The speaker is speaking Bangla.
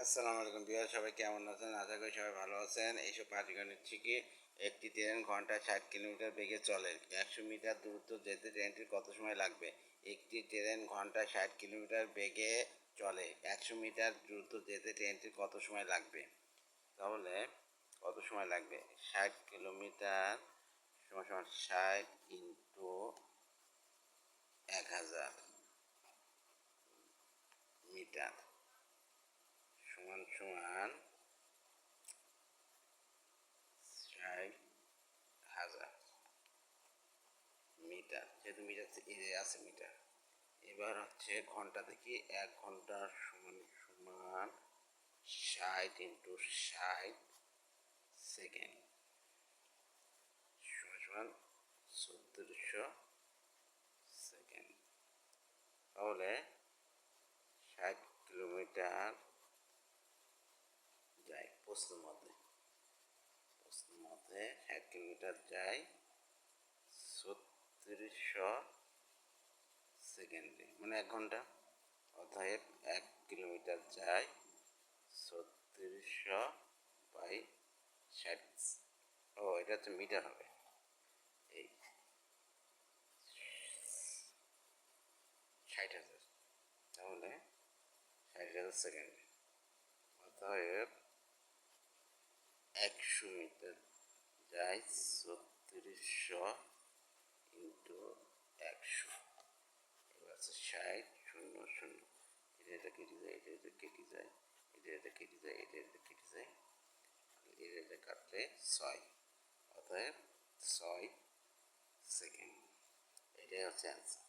আসসালামু আলাইকুম বিহার, সবাই কেমন আছেন? আশা করি সবাই ভালো আছেন। এইসব পাটিগণিত শিখে একটি ট্রেন ঘন্টায় 60 কিলোমিটার বেগে চলে। 100 মিটার দূরত্ব যেতে ট্রেনটির কত সময় লাগবে? একটি ট্রেন ঘন্টায় 60 কিলোমিটার বেগে চলে। 100 মিটার দূরত্ব যেতে ট্রেনটির কত সময় লাগবে? তাহলে কত সময় লাগবে? 60 কিলোমিটার সমান সমান 60 ইন্টু 1000 মিটার সমান সমান 60,000 মিটার। যেহেতু মিটার আছে মিটার, এবার হচ্ছে ঘন্টা দেখি। 1 ঘন্টা সমান সমান 60 ইন্টু 60 সেকেন্ড সমান সমান 3400 সেকেন্ড। তাহলে 60 কিলোমিটার যায় প্রশ্নের মধ্যে 60 কিলোমিটার যায় 3600 সেকেন্ডে, মানে 1 ঘন্টা। অতএব 1 কিলোমিটার যায় 3600 বাই 60। এটা হচ্ছে মিটার হবে। এই 60,000, তাহলে 60,000 সেকেন্ডে। অতএব 100 মিটার যায় 3600 ইন্টু 100। এবার আছে 60 শূন্য শূন্য, এটা কেটে যায়, এটা কেটে যায়, এটা কেটে যায়, এটা কেটে যায়, এটা কাটলে 6। অতএব 6 সেকেন্ড। এটাই হচ্ছে অ্যান্সার।